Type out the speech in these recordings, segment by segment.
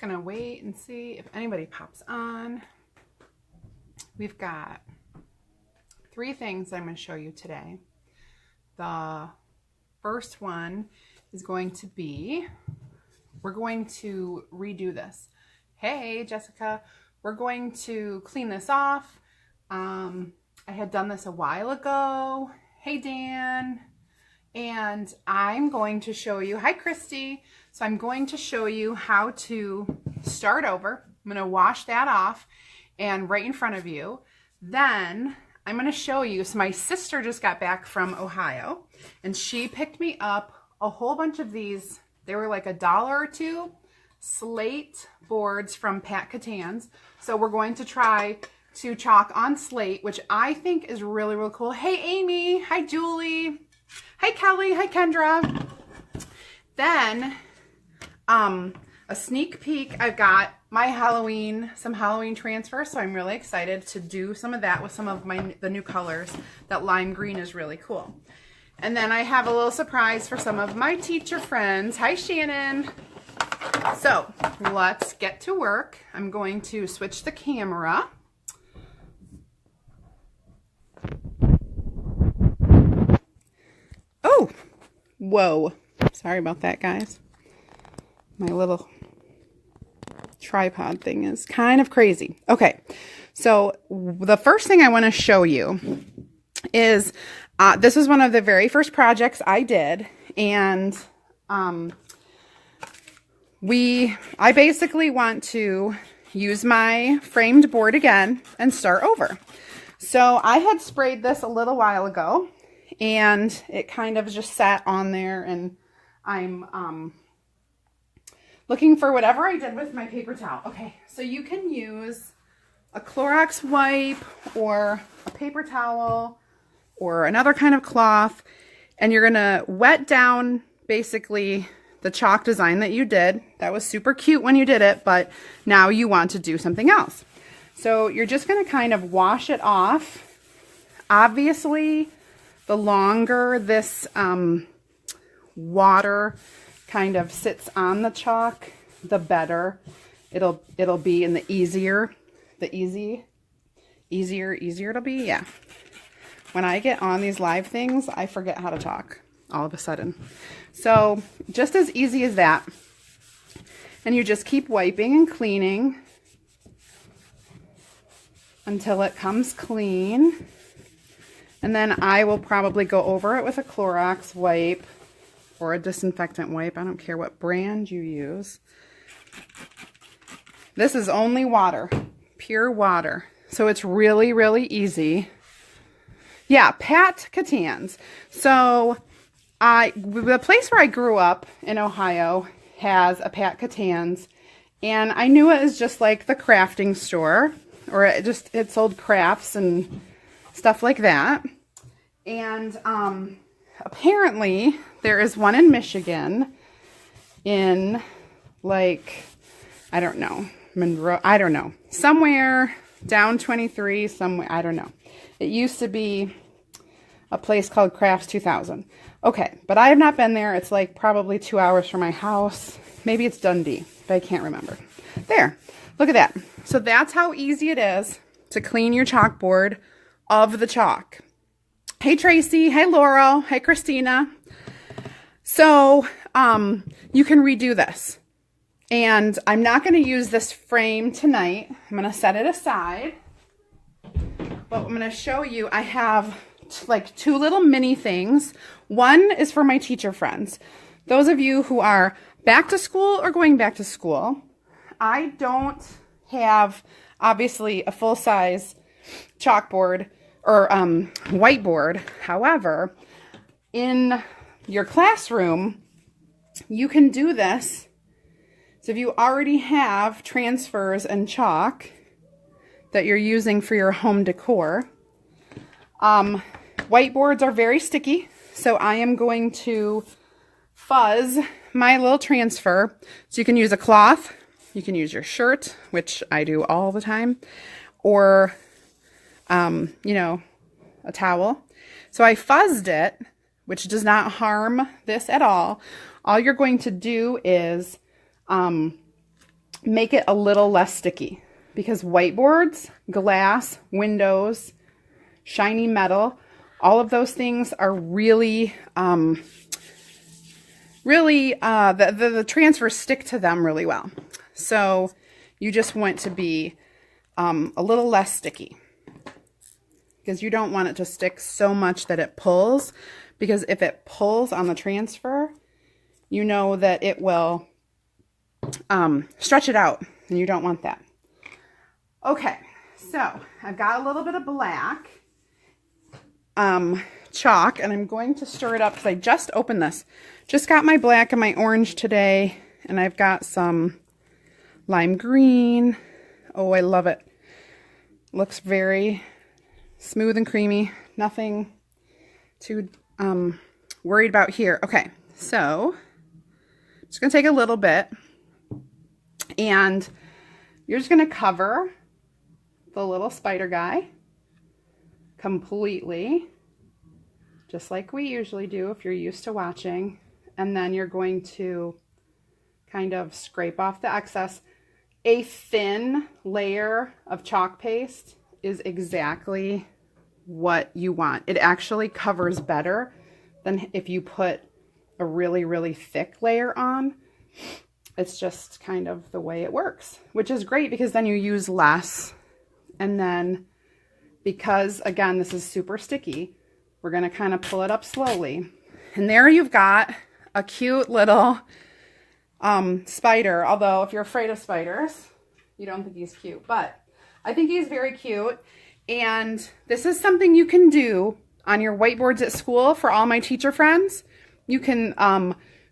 gonna wait and see if anybody pops on. We've got 3 things I'm gonna show you today. The first one is going to be, we're going to redo this. Hey, Jessica, we're going to clean this off. I had done this a while ago. Hey, Dan. And I'm going to show you, hi, Christy. So I'm going to show you how to start over. I'm going to wash that off and right in front of you. Then I'm going to show you, so my sister just got back from Ohio and she picked me up a whole bunch of these. They were like $1 or $2 slate boards from Pat Catan's. So we're going to try to chalk on slate, which I think is really, really cool. Hey, Amy. Hi, Julie. Hi, Kelly. Hi, Kendra. Then a sneak peek. I've got my some Halloween transfers, so I'm really excited to do some of that with some of the new colors. That lime green is really cool. And then I have a little surprise for some of my teacher friends. Hi, Shannon. So let's get to work. I'm going to switch the camera. Oh, whoa. Sorry about that, guys. My little tripod thing is kind of crazy. Okay, so the first thing I want to show you is this is one of the very first projects I did, and I basically want to use my framed board again and start over. So I had sprayed this a little while ago, and it kind of just sat on there, and I'm looking for whatever I did with my paper towel. Okay, so you can use a Clorox wipe or a paper towel or another kind of cloth, and you're gonna wet down basically the chalk design that you did. That was super cute when you did it, but now you want to do something else. So you're just gonna kind of wash it off. Obviously, the longer this water kind of sits on the chalk, the better it'll be, and the easier it'll be. Yeah. When I get on these live things, I forget how to talk all of a sudden. So just as easy as that. And you just keep wiping and cleaning until it comes clean. And then I will probably go over it with a Clorox wipe or a disinfectant wipe. I don't care what brand you use. This is only water, pure water. So it's really, really easy. Yeah, Pat Catan's. So the place where I grew up in Ohio has a Pat Catan's, and I knew it was just like the crafting store, or it sold crafts and stuff like that. And apparently there is one in Michigan in, like, I don't know, Monroe, I don't know, somewhere down 23, somewhere, I don't know. It used to be a place called Crafts 2000. Okay, but I have not been there. It's like probably 2 hours from my house. Maybe it's Dundee, but I can't remember. There, look at that. So that's how easy it is to clean your chalkboard of the chalk. Hey, Tracy. Hey, Laurel. Hey, Christina. So you can redo this. And I'm not going to use this frame tonight. I'm going to set it aside. But I'm going to show you, I have like 2 little mini things. One is for my teacher friends. Those of you who are back to school or going back to school. I don't have, obviously, a full-size chalkboard or whiteboard. However, in your classroom, you can do this. So if you already have transfers and chalk that you're using for your home decor, whiteboards are very sticky. So I am going to fuzz my little transfer. So you can use a cloth, you can use your shirt, which I do all the time, or, you know, a towel. So I fuzzed it, which does not harm this at all. All you're going to do is make it a little less sticky, because whiteboards, glass, windows, shiny metal, all of those things are really, the transfers stick to them really well. So you just want to be a little less sticky, because you don't want it to stick so much that it pulls, because if it pulls on the transfer, you know that it will stretch it out, and you don't want that. Okay, so I've got a little bit of black chalk, and I'm going to stir it up because I just opened this. Just got my black and my orange today, and I've got some lime green. Oh, I love it. Looks very smooth and creamy. Nothing too worried about here. Okay, so just going to take a little bit, and you're just going to cover the little spider guy completely, just like we usually do if you're used to watching. And then you're going to kind of scrape off the excess. A thin layer of chalk paste is exactly what you want. It actually covers better than if you put a really, really thick layer on. It's just kind of the way it works, which is great because then you use less. And then, because again, this is super sticky, we're going to kind of pull it up slowly. And there you've got a cute little spider. Although if you're afraid of spiders, you don't think he's cute, but I think he's very cute. And this is something you can do on your whiteboards at school. For all my teacher friends, you can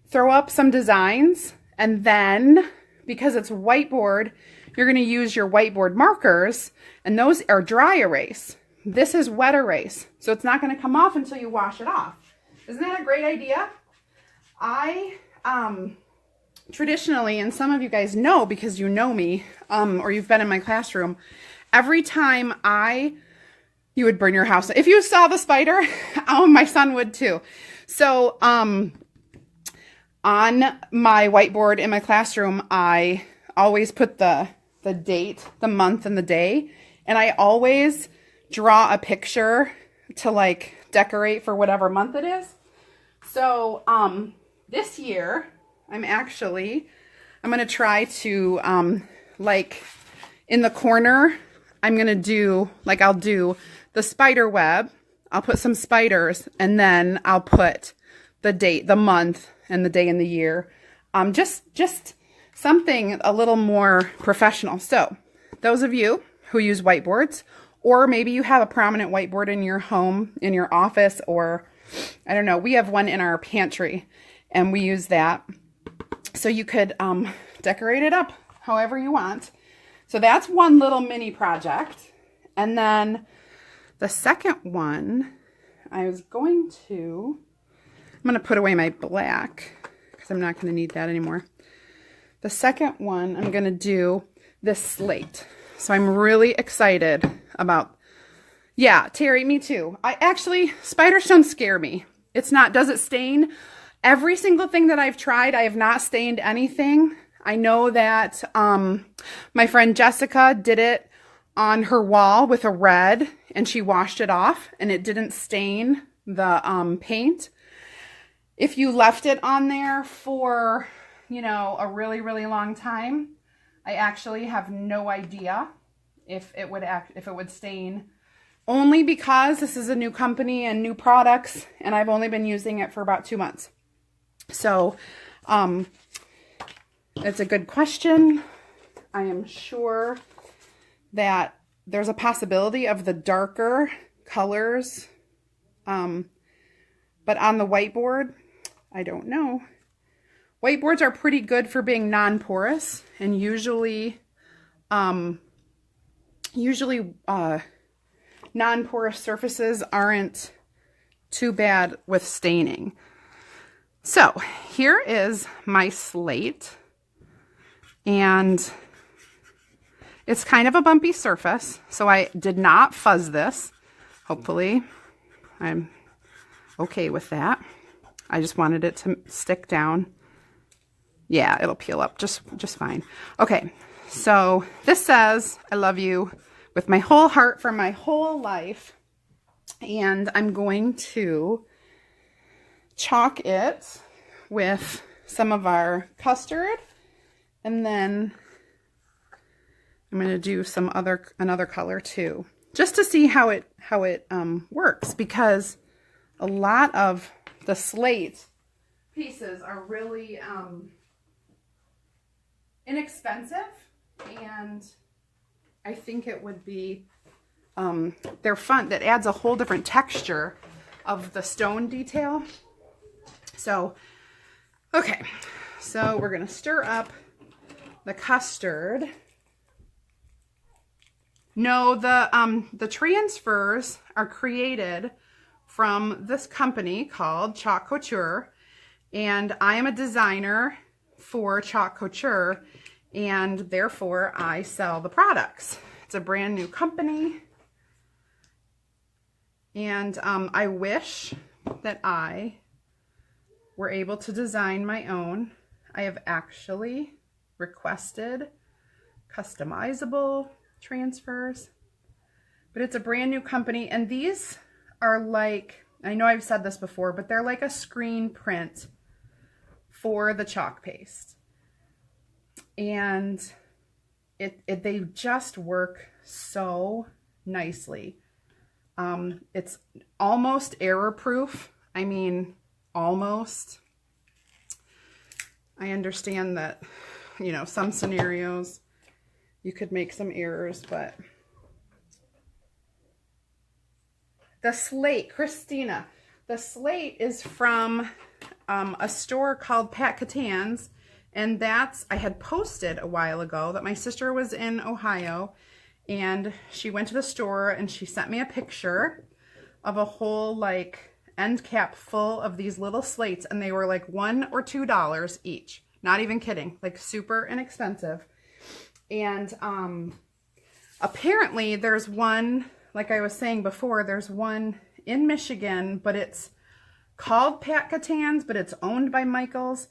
throw up some designs, and then because it's whiteboard, you're going to use your whiteboard markers, and those are dry erase. This is wet erase, so it's not going to come off until you wash it off. Isn't that a great idea? I traditionally, and some of you guys know because you know me, or you've been in my classroom, every time you would burn your house. If you saw the spider, oh, my son would too. So on my whiteboard in my classroom, I always put the date, the month, and the day, and I always draw a picture to like decorate for whatever month it is. So this year I'm going to try to like in the corner, I'm going to do like, I'll do the spider web, I'll put some spiders, and then I'll put the date, the month, and the day and the year. Just something a little more professional. So those of you who use whiteboards, or maybe you have a prominent whiteboard in your home, in your office, or I don't know, we have one in our pantry and we use that. So you could decorate it up however you want. So that's one little mini project. And then the second one, I'm going to put away my black because I'm not going to need that anymore. The second one, I'm going to do this slate. So I'm really excited about, yeah, Terry, me too. Spiders don't scare me. It's not, does it stain? Every single thing that I've tried, I have not stained anything. I know that my friend Jessica did it on her wall with a red, and she washed it off, and it didn't stain the paint. If you left it on there for, you know, a really, really long time, I actually have no idea if it would stain, only because this is a new company and new products, and I've only been using it for about 2 months. So, it's a good question. I am sure that there's a possibility of the darker colors, but on the whiteboard, I don't know. Whiteboards are pretty good for being non-porous, and usually non-porous surfaces aren't too bad with staining. So here is my slate, and it's kind of a bumpy surface, so I did not fuzz this. Hopefully I'm okay with that. I just wanted it to stick down Yeah, it'll peel up just fine. Okay, so this says, I love you with my whole heart for my whole life. And I'm going to chalk it with some of our custard. And then I'm going to do another color too, just to see how it works, because a lot of the slate pieces are really inexpensive, and I think it would be they're fun. That adds a whole different texture of the stone detail. So okay, so we're going to stir up the custard. No, the transfers are created from this company called Chalk Couture, and I am a designer for Chalk Couture, and therefore I sell the products. It's a brand new company, and I wish that I were able to design my own. I have actually requested customizable transfers, but it's a brand new company, and these are like, I know I've said this before, but they're like a screen print for the chalk paste, and they just work so nicely. It's almost error proof. I mean, almost. I understand that, you know, some scenarios you could make some errors, but the slate, Christina, the slate is from a store called Pat Catan's, and that's, I had posted a while ago that my sister was in Ohio, and she went to the store and she sent me a picture of a whole like end cap full of these little slates, and they were like $1 or $2 each. Not even kidding, like super inexpensive. And apparently there's one, like I was saying before, there's one in Michigan, but it's called Pat Catan's, but it's owned by Michael's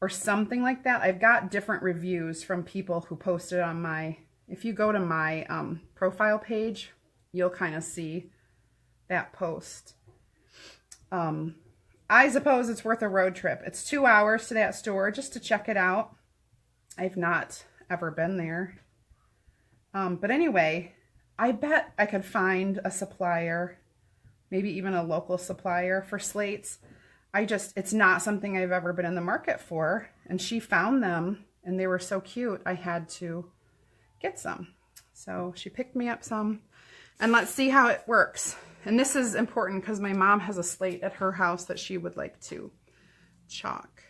or something like that. I've got different reviews from people who posted on my, if you go to my profile page, you'll kind of see that post. I suppose it's worth a road trip. It's 2 hours to that store just to check it out. I've not ever been there. But anyway, I bet I could find a supplier, maybe even a local supplier for slates. It's not something I've ever been in the market for. And she found them and they were so cute, I had to get some. So she picked me up some, and let's see how it works. And this is important because my mom has a slate at her house that she would like to chalk.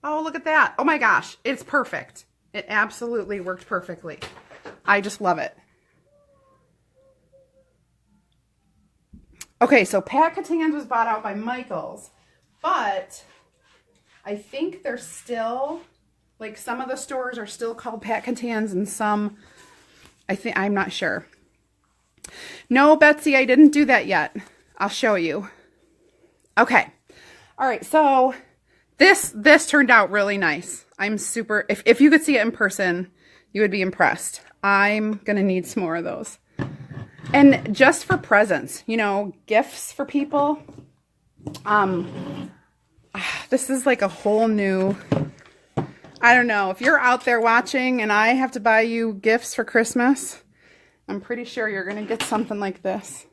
Oh, look at that. Oh my gosh, it's perfect. It absolutely worked perfectly. I just love it. Okay, so Pat Catan's was bought out by Michael's, but I think they're still, like some of the stores are still called Pat Catan's and some, I'm not sure. No, Betsy, I didn't do that yet. I'll show you. Okay. All right, so this turned out really nice. I'm super, if you could see it in person, you would be impressed. I'm going to need some more of those. And just for presents, you know, gifts for people. This is like a whole new, I don't know, if you're out there watching and I have to buy you gifts for Christmas, I'm pretty sure you're going to get something like this.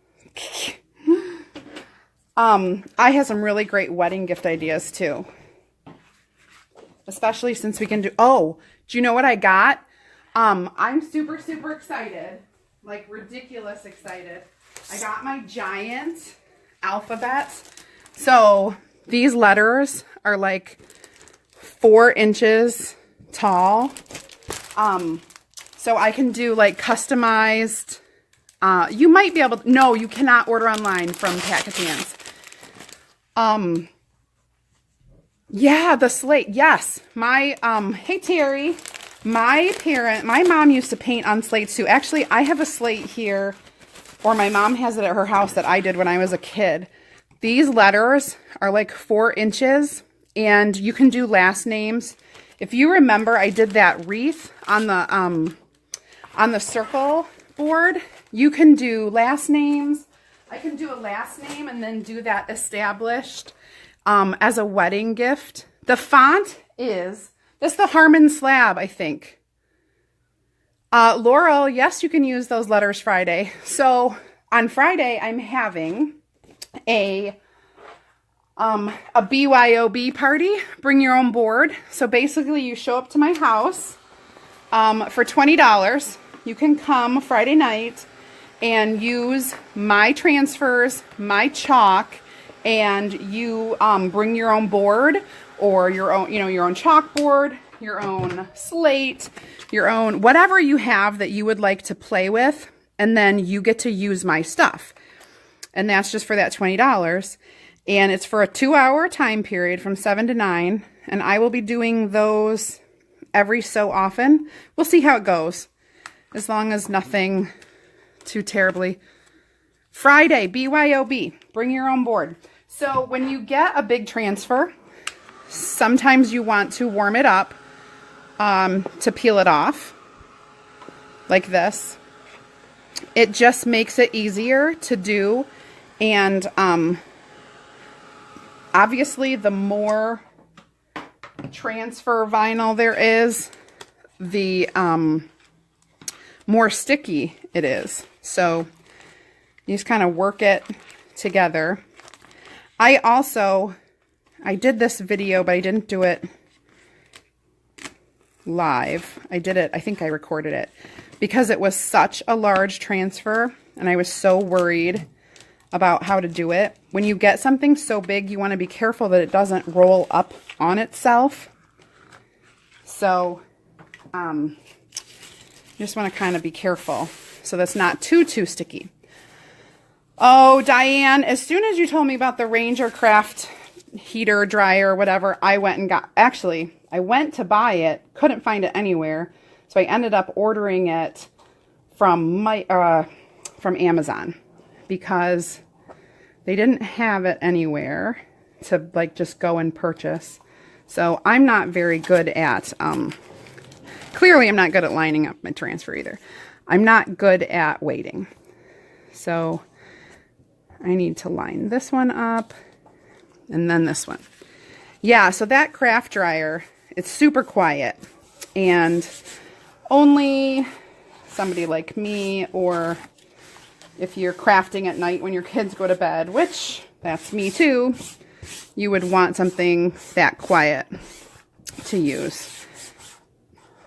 I have some really great wedding gift ideas too. Especially since we can do, oh, do you know what I got? I'm super, super excited. Like ridiculous excited. I got my giant alphabet. So these letters are like 4 inches tall. So I can do like customized, you might be able to, no, you cannot order online from Pat Catan's. Yeah, the slate. Yes. My, hey Terry, my mom used to paint on slates too. Actually, I have a slate here or my mom has it at her house that I did when I was a kid. These letters are like 4 inches, and you can do last names. If you remember, I did that wreath on the circle board. You can do last names. I can do a last name and then do that established as a wedding gift. The font is, this is the Harmon Slab, I think. Laurel, yes, you can use those letters Friday. So on Friday, I'm having a BYOB party, bring your own board. So basically you show up to my house for $20. You can come Friday night and use my transfers, my chalk, and you bring your own board or your own, your own chalkboard, your own slate, your own, whatever you have that you would like to play with, and then you get to use my stuff. And that's just for that $20. And it's for a 2-hour time period from 7 to 9. And I will be doing those every so often. We'll see how it goes. As long as nothing too terribly. Friday, BYOB, bring your own board. So when you get a big transfer, sometimes you want to warm it up to peel it off like this. It just makes it easier to do. And obviously the more transfer vinyl there is, the more sticky it is. So you just kind of work it together. I did this video, but I didn't do it live. I think I recorded it because it was such a large transfer and I was so worried about how to do it. When you get something so big, you want to be careful that it doesn't roll up on itself. So, you just want to kind of be careful so that's not too sticky. Oh, Diane, as soon as you told me about the Ranger Craft heater, dryer, whatever, I went and I went to buy it, couldn't find it anywhere. So I ended up ordering it from Amazon because they didn't have it anywhere to like just go and purchase. So I'm not very good at, clearly I'm not good at lining up my transfer either. I'm not good at waiting. So I need to line this one up and then this one. Yeah, so that craft dryer, it's super quiet and only somebody like me, or if you're crafting at night when your kids go to bed, which that's me too, you would want something that quiet to use.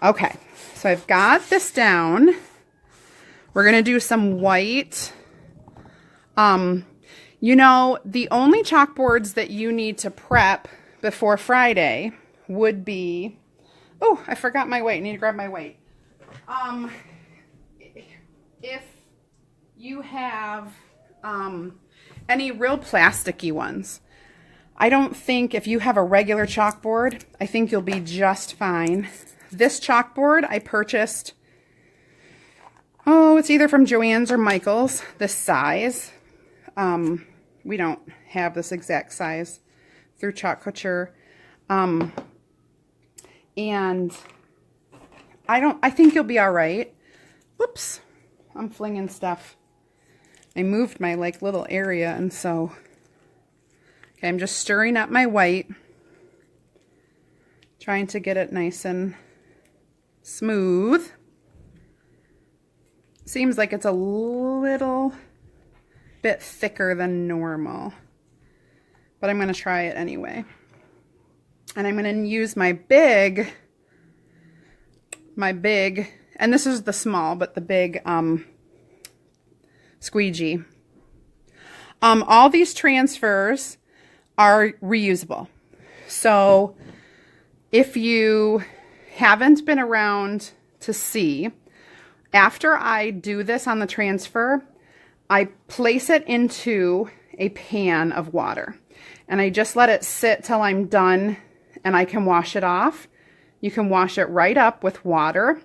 Okay, so I've got this down. We're going to do some white. The only chalkboards that you need to prep before Friday would be, oh, I forgot my weight. I need to grab my weight. If you have any real plasticky ones, I don't think if you have a regular chalkboard, I think you'll be just fine. This chalkboard I purchased, it's either from Joann's or Michael's, this size. We don't have this exact size through Chalk Couture. And I think you'll be all right. Whoops, I'm flinging stuff. I moved my little area, and so, okay, I'm just stirring up my white, trying to get it nice and smooth. Seems like it's a little bit thicker than normal, but I'm going to try it anyway. And I'm going to use my big, and this is the small, but the big squeegee. All these transfers are reusable. So if you haven't been around to see, after I do this on the transfer, I place it into a pan of water and I just let it sit till I'm done and I can wash it off. You can wash it right up with water,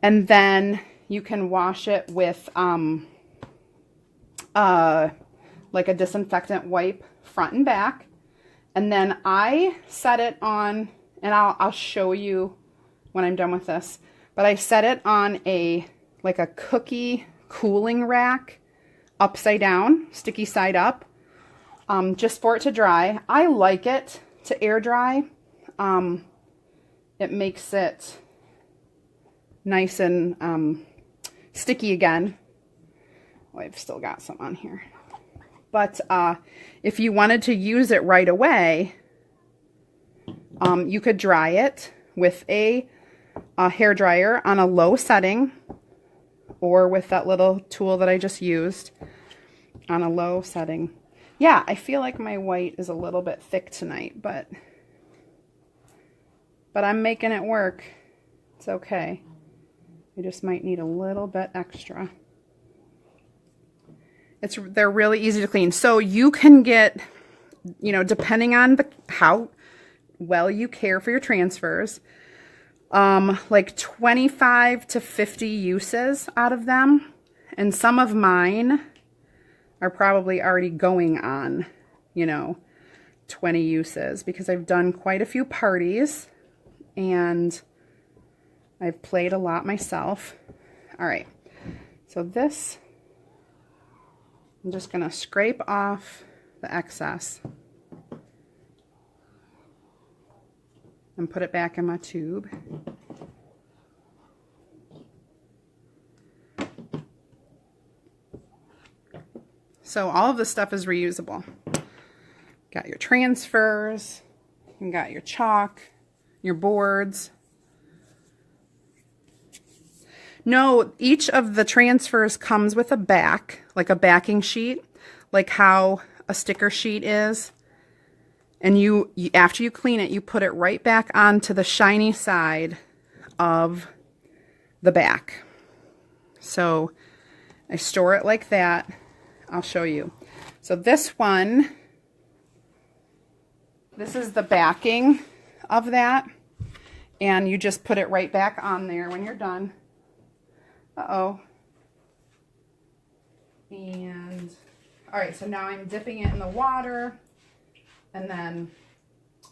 and then you can wash it with like a disinfectant wipe front and back. And then I set it on, and I'll show you when I'm done with this, but I set it on like a cookie cooling rack, upside down, sticky side up, just for it to dry. I like it to air dry. It makes it nice and sticky again. Well, I've still got some on here. But if you wanted to use it right away, you could dry it with a hair dryer on a low setting, or with that little tool that I just used on a low setting. Yeah, I feel like my white is a little bit thick tonight, but I'm making it work. It's okay. I just might need a little bit extra. They're really easy to clean. So you can get, you know, depending on how well you care for your transfers, like 25 to 50 uses out of them. And some of mine are probably already going on, you know, 20 uses, because I've done quite a few parties and I've played a lot myself. All right. So this, I'm just going to scrape off the excess and put it back in my tube. So all of this stuff is reusable. Got your transfers, you got your chalk, your boards. No, each of the transfers comes with a back, like a backing sheet, like how a sticker sheet is. And you after you clean it, you put it right back onto the shiny side of the back. So I store it like that. I'll show you. So this one, this is the backing of that. And you just put it right back on there when you're done. Uh-oh. And, all right, so now I'm dipping it in the water, and then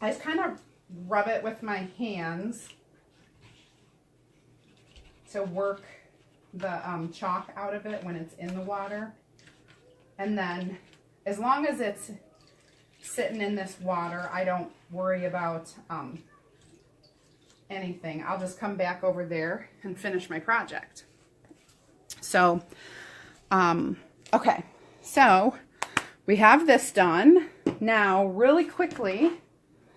I just kind of rub it with my hands to work the chalk out of it when it's in the water. And then as long as it's sitting in this water, I don't worry about anything. I'll just come back over there and finish my project. So, okay, so we have this done. Now, really quickly,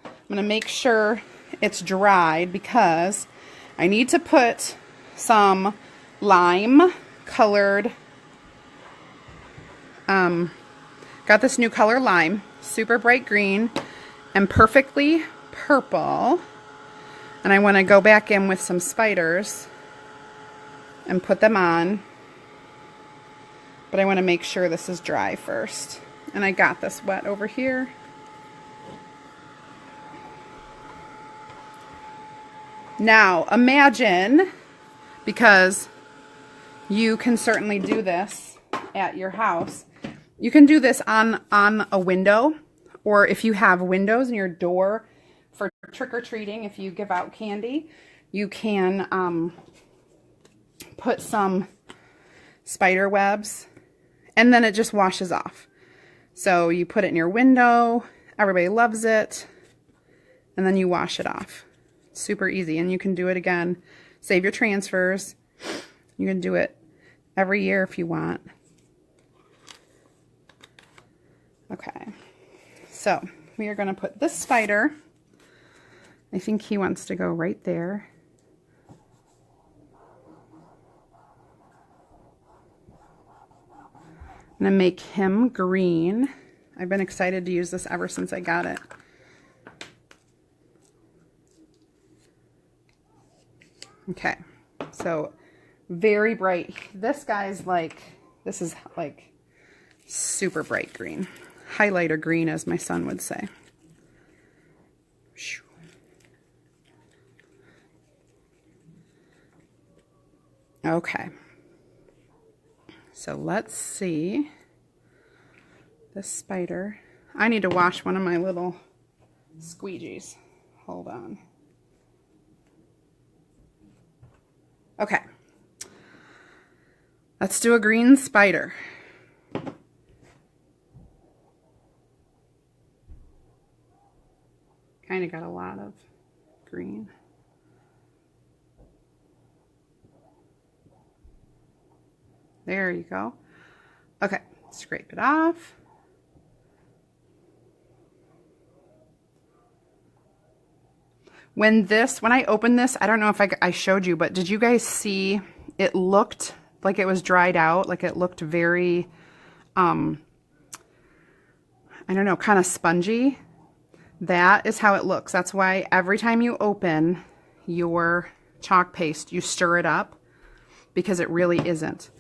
I'm going to make sure it's dried because I need to put some lime colored, got this new color lime, super bright green and perfectly purple. And I want to go back in with some spiders and put them on. But I want to make sure this is dry first. And I got this wet over here. Now, imagine, because you can certainly do this at your house, you can do this on a window, or if you have windows in your door for trick-or-treating, if you give out candy, you can put some spider webs, and then it just washes off. So you put it in your window, everybody loves it, and then you wash it off. Super easy, and you can do it again. Save your transfers. You can do it every year if you want. Okay, so we are going to put this spider, I think he wants to go right there. I'm going to make him green. I've been excited to use this ever since I got it. Okay, so very bright. This guy's like, this is like super bright green. Highlighter green, as my son would say. Okay. So let's see. this spider. I need to wash one of my little squeegees. Hold on. Okay. Let's do a green spider. Kind of got a lot of green. There you go. Okay, scrape it off. When I opened this, I don't know if I showed you, but did you guys see it looked like it was dried out? Like it looked very, I don't know, kind of spongy. That is how it looks. That's why every time you open your chalk paste, you stir it up, because it really isn't.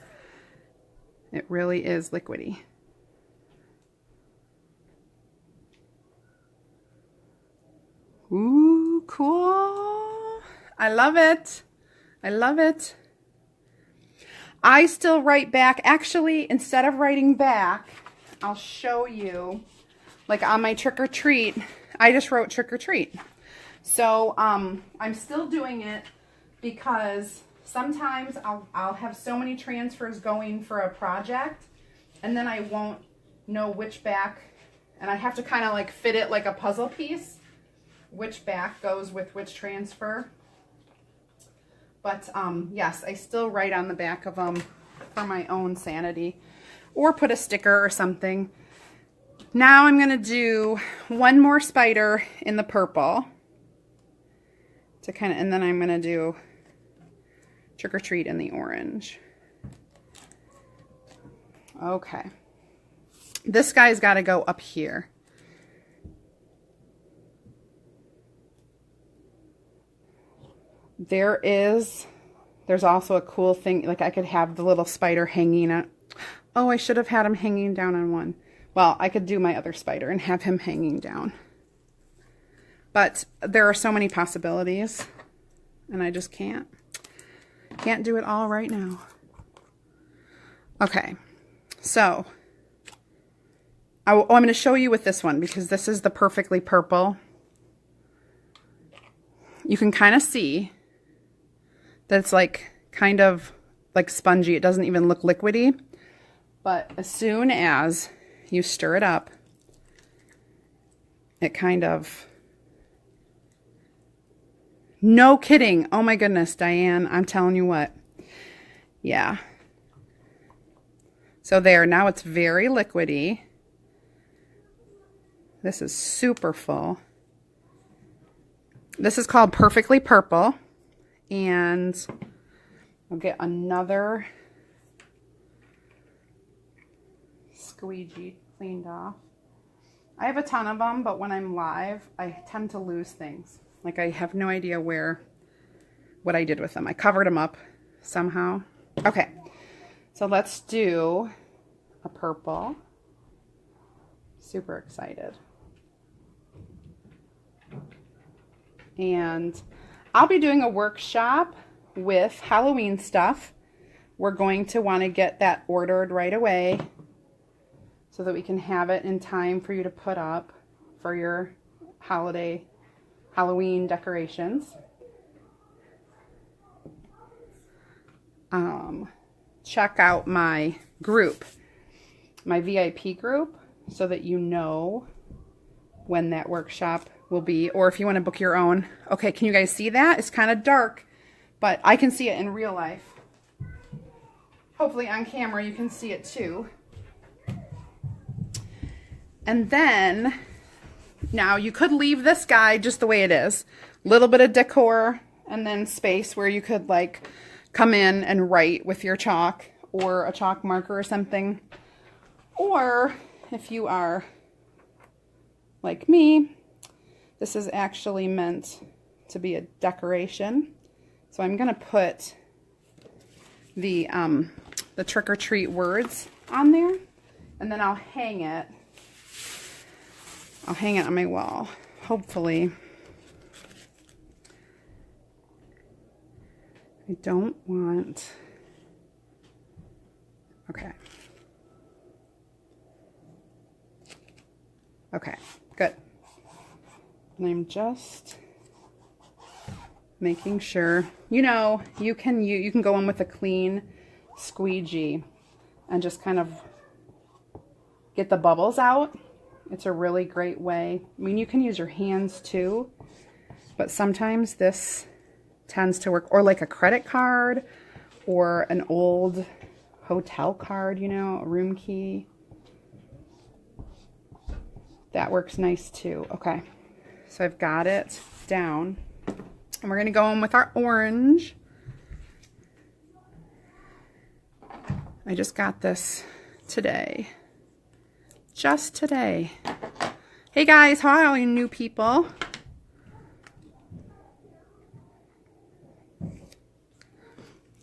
It really is liquidy. Ooh, cool. I love it. I love it. I still write back. Actually, instead of writing back, I'll show you, like on my trick or treat, I just wrote trick or treat. So I'm still doing it because sometimes I'll have so many transfers going for a project, and then I won't know which back, and I have to kind of like fit it like a puzzle piece, which back goes with which transfer. But yes, I still write on the back of them for my own sanity, or put a sticker or something. Now I'm going to do one more spider in the purple to kind of, and then I'm going to do trick or treat in the orange. Okay. This guy's got to go up here. There's also a cool thing, like I could have the little spider hanging on. Oh, I should have had him hanging down on one. Well, I could do my other spider and have him hanging down. But there are so many possibilities, and I just can't do it all right now. Okay, so I'm going to show you with this one, because this is the perfectly purple. You can kind of see that it's like kind of like spongy. It doesn't even look liquidy, but as soon as you stir it up, it kind of, no kidding. Oh my goodness, Diane, I'm telling you what. Yeah. So there, now it's very liquidy. This is super full. This is called Perfectly Purple. And I'll get another squeegee cleaned off. I have a ton of them, but when I'm live, I tend to lose things. Like I have no idea what I did with them. I covered them up somehow. Okay, so let's do a purple. Super excited. And I'll be doing a workshop with Halloween stuff. We're going to want to get that ordered right away so that we can have it in time for you to put up for your Halloween decorations. Check out my group, my VIP group, so that you know when that workshop will be, or if you want to book your own. Okay, can you guys see that? It's kind of dark, but I can see it in real life. Hopefully on camera you can see it too. And then, now you could leave this guy just the way it is. A little bit of decor, and then space where you could like come in and write with your chalk or a chalk marker or something. Or if you are like me, this is actually meant to be a decoration. So I'm going to put the trick or treat words on there, and then I'll hang it. I'll hang it on my wall, hopefully. I don't want, okay. Okay, good. And I'm just making sure, you know, you can go in with a clean squeegee and just kind of get the bubbles out. It's a really great way. I mean, you can use your hands too, but sometimes this tends to work, or like a credit card or an old hotel card, you know, a room key. That works nice too. Okay, so I've got it down. And we're going to go in with our orange. I just got this today. Just today. Hey guys, hi all you new people.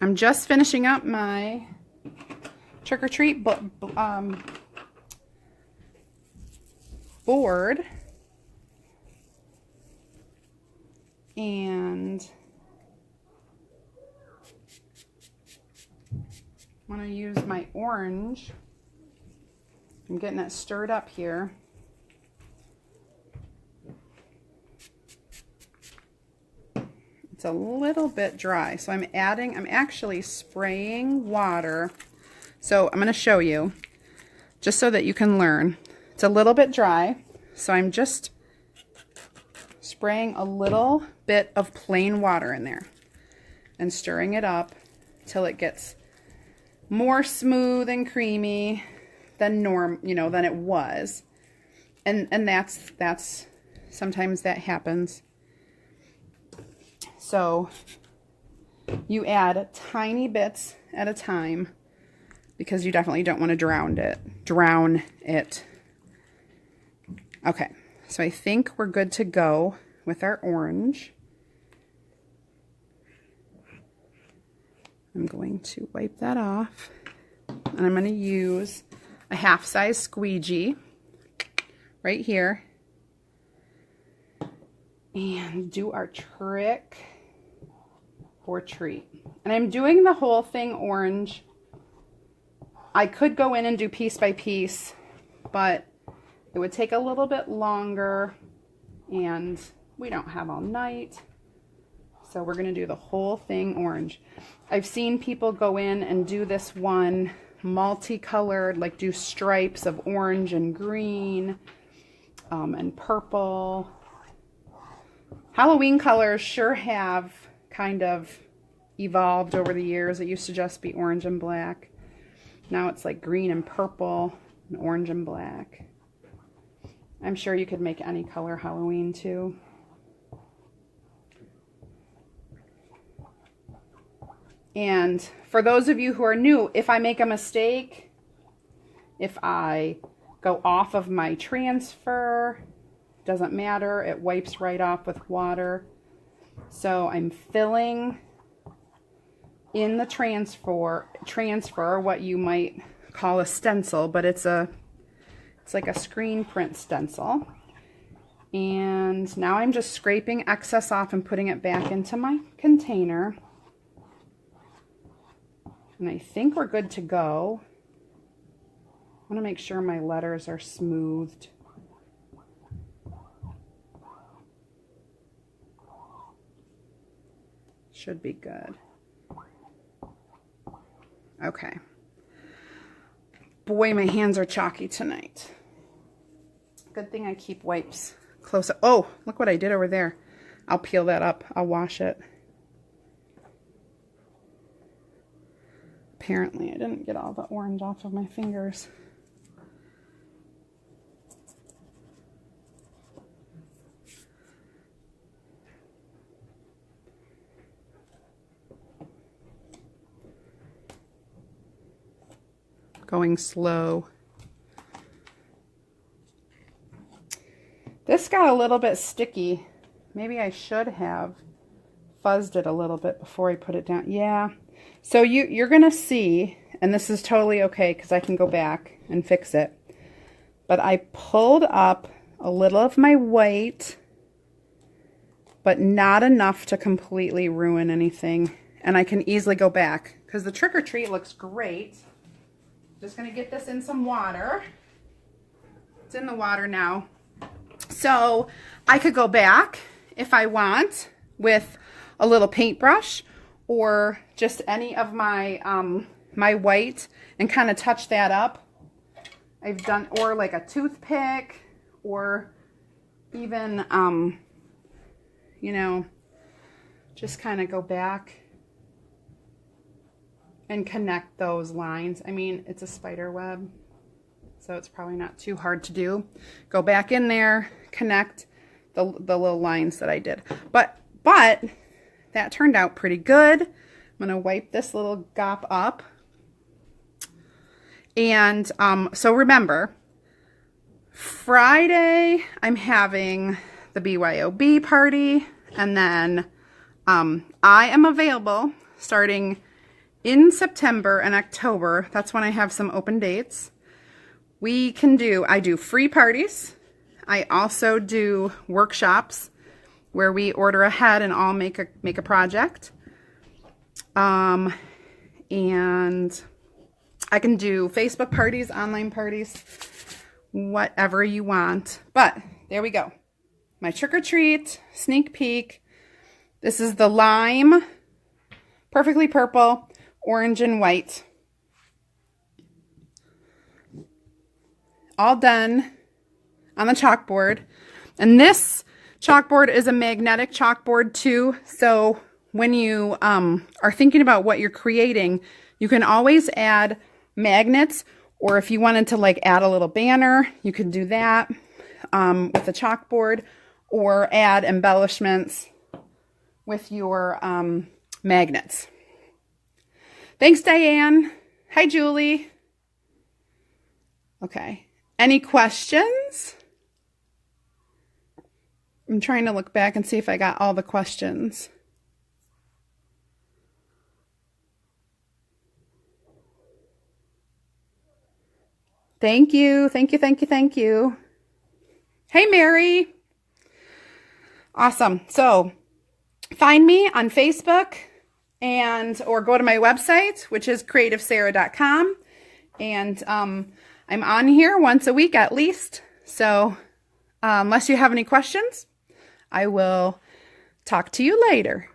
I'm just finishing up my trick-or-treat board. And I'm going to use my orange. I'm getting it stirred up here. It's a little bit dry, so I'm actually spraying water. So I'm going to show you, just so that you can learn. It's a little bit dry, so I'm just spraying a little bit of plain water in there and stirring it up till it gets more smooth and creamy than than it was. And that's sometimes that happens. So you add tiny bits at a time because you definitely don't want to drown it. Okay, so I think we're good to go with our orange. I'm going to wipe that off, and I'm going to use a half-size squeegee right here and do our trick or treat. And I'm doing the whole thing orange. I could go in and do piece by piece, but it would take a little bit longer, and we don't have all night. So we're going to do the whole thing orange. I've seen people go in and do this one multicolored, like do stripes of orange and green and purple. Halloween colors sure have kind of evolved over the years. It used to just be orange and black. Now it's like green and purple and orange and black. I'm sure you could make any color Halloween too. And for those of you who are new, if I make a mistake, if I go off of my transfer, doesn't matter, it wipes right off with water. So I'm filling in the transfer, what you might call a stencil, but it's like a screen print stencil. And now I'm just scraping excess off and putting it back into my container. And I think we're good to go. I want to make sure my letters are smoothed. Should be good. Okay. Boy, my hands are chalky tonight. Good thing I keep wipes close up. Oh, look what I did over there. I'll peel that up. I'll wash it. Apparently, I didn't get all the orange off of my fingers. Going slow. This got a little bit sticky. Maybe I should have fuzzed it a little bit before I put it down. Yeah. So you're going to see, and this is totally okay because I can go back and fix it, but I pulled up a little of my white, but not enough to completely ruin anything, and I can easily go back because the trick or treat looks great. Just going to get this in some water. It's in the water now. So I could go back if I want with a little paintbrush or just any of my my white and kind of touch that up. I've done, or like a toothpick, or even you know, just kind of go back and connect those lines. I mean, it's a spider web, so it's probably not too hard to do. Go back in there, connect the little lines that I did. But that turned out pretty good. I'm going to wipe this little gop up. And so remember, Friday I'm having the BYOB party, and then I am available starting in September and October. That's when I have some open dates. I do free parties. I also do workshops where we order ahead and all make a project. And I can do Facebook parties, online parties, whatever you want. But there we go. My trick or treat sneak peek. This is the lime, perfectly purple, orange and white. All done on the chalkboard. And this chalkboard is a magnetic chalkboard too. So when you are thinking about what you're creating, you can always add magnets, or if you wanted to like add a little banner, you could do that with the chalkboard, or add embellishments with your magnets. Thanks, Diane. Hi, Julie. Okay. Any questions? I'm trying to look back and see if I got all the questions. Thank you. Thank you. Thank you. Thank you. Hey, Mary. Awesome. So find me on Facebook or go to my website, which is creativesarah.com. And I'm on here once a week at least. So unless you have any questions, I will talk to you later.